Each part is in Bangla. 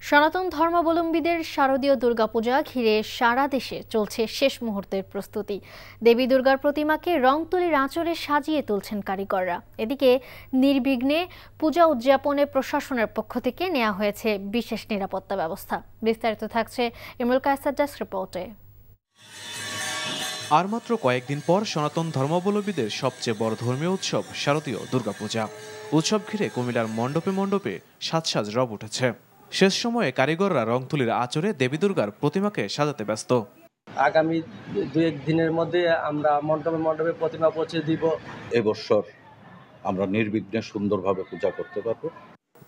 সনাতন ধর্মাবলম্বীদের শারদীয় দুর্গাপূজা ঘিরে সারা দেশে চলছে শেষ মুহূর্তের প্রস্তুতি। দেবী দুর্গার প্রতিমাকে রং তুলির আঁচড়ে সাজিয়ে তুলছেন কারিগররা। এদিকে নির্বিঘ্নে পূজা উদযাপনে প্রশাসনের পক্ষ থেকে নেওয়া হয়েছে বিশেষ নিরাপত্তা ব্যবস্থা। বিস্তারিত থাকছে ইমরুল কায়েসার ডেস্ক রিপোর্টে। আর মাত্র কয়েকদিন পর সনাতন ধর্মাবলম্বীদের সবচেয়ে বড় ধর্মীয় উৎসব শারদীয় দুর্গাপূজা। উৎসব ঘিরে কুমিল্লার মণ্ডপে মণ্ডপে সাজ রব উঠেছে। শেষ সময়ে কারিগররা রং তুলির আঁচড়ে দেবী দুর্গার প্রতিমাকে সাজাতে ব্যস্ত। আগামী 2-1 দিনের মধ্যে আমরা মণ্ডপে মণ্ডপে প্রতিমা পৌঁছে দিব। এবছর আমরা নির্বিঘ্নে সুন্দরভাবে পূজা করতে পারবো।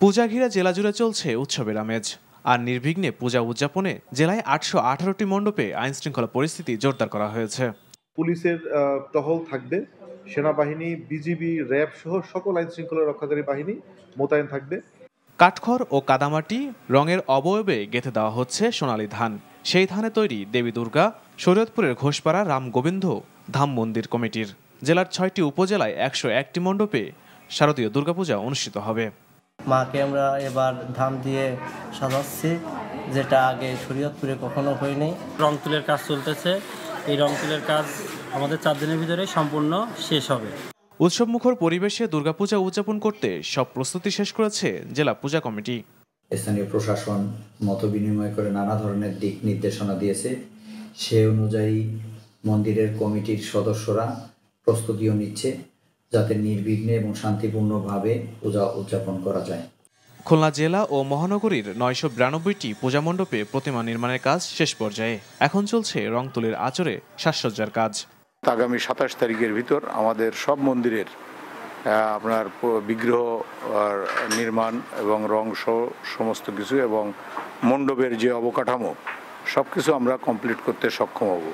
পূজা ঘিরে জেলা জুড়ে চলছে উৎসবের আমেজ। আর নির্বিঘ্নে পূজা উদযাপনে জেলায় 818টি মণ্ডপে আইন শৃঙ্খলা পরিস্থিতি জোরদার করা হয়েছে। পুলিশের টহল থাকবে, সেনাবাহিনী, বিজিবি, র্যাব সহ সকল আইন শৃঙ্খলা রক্ষাকারী বাহিনী মোতায়েন থাকবে। কাঠখড় ও কাদামাটি রঙের অবয়বে গেঁথে দেওয়া হচ্ছে সোনালী ধান। সেই ধানে তৈরি দেবী দুর্গা শরীয়তপুরের ঘোষপাড়া রাম গোবিন্দ ধাম মন্দির কমিটির। জেলার 6টি উপজেলায় 101টি মণ্ডপে শারদীয় দুর্গাপূজা অনুষ্ঠিত হবে। মাকে আমরা এবার ধান দিয়ে সাজাচ্ছি, যেটা আগে শরীয়তপুরে কখনো হয়নি। রং তুলের কাজ চলতেছে। এই রং তুলের কাজ আমাদের 4 দিনের ভিতরে সম্পূর্ণ শেষ হবে। উৎসব মুখর পরিবেশে দুর্গাপূজা উদযাপন করতে সব প্রস্তুতি শেষ করেছে জেলা পূজা কমিটি। স্থানীয় প্রশাসন মত বিনিময় করে নানা ধরনের দিক নির্দেশনা দিয়েছে। সে অনুযায়ী মন্দিরের কমিটির সদস্যরা প্রস্তুতিও নিচ্ছে, যাতে নির্বিঘ্নে এবং শান্তিপূর্ণভাবে পূজা উদযাপন করা যায়। খুলনা জেলা ও মহানগরীর 992টি পূজা মণ্ডপে প্রতিমা নির্মাণের কাজ শেষ পর্যায়ে। এখন চলছে রং তুলির আঁচড়ে সাজসজ্জার কাজ। আগামী 27 তারিখের ভিতর আমাদের সব মন্দিরের আপনার বিগ্রহ নির্মাণ এবং রং সমস্ত কিছু এবং মণ্ডপের যে অবকাঠামো সবকিছু আমরা কমপ্লিট করতে সক্ষম হব।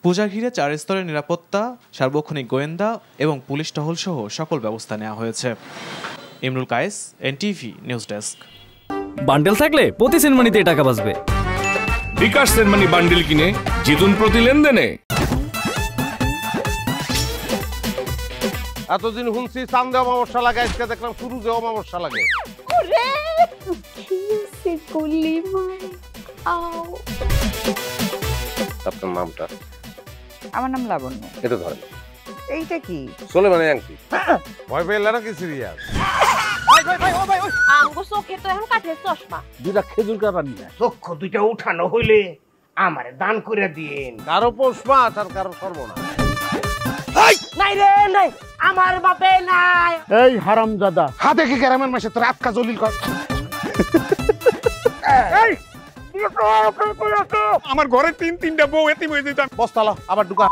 পূজা ঘিরে 4 স্তরের নিরাপত্তা, সার্বক্ষণিক গোয়েন্দা এবং পুলিশ টহল সহ সকল ব্যবস্থা নেওয়া হয়েছে। Imrul Kayes, NTV news desk. Bundle থাকলে প্রতি সেনমানিতে টাকা বাঁচবে। বিকাশ সেনমানি বান্ডেল কিনে জিতুন প্রতি লেনদেনে। এতদিন শুনছি চান্দে অমাবস্যা লাগে, আজকে দেখলাম সূর্যে অমাবস্যা লাগে। আপনার নামটা? আমার নাম লাবণ্য। এটা ধরেন। এইটা কি? চলে মানে আংটি। ভয় পেলে নাকি সিরিয়াস? আমগো চোখে তো এখন কাঠের চশমা। দুইটা খেজুর কাটা নিয়ে চক্ষু দুইটা উঠানো হইলে আমারে দান করে দিন। কারো পোষ মাছ আর কারো সর্বনাশ। নাই রে নাই, আমার বাপে নাই। এই হারামজাদা, হাতে কি গ্রামের মাসে তোর আটকা জলিল কর। আমার ঘরে 3-3টা বউ এতিম হয়ে যেত। বস্তালা আবার ঢুকা।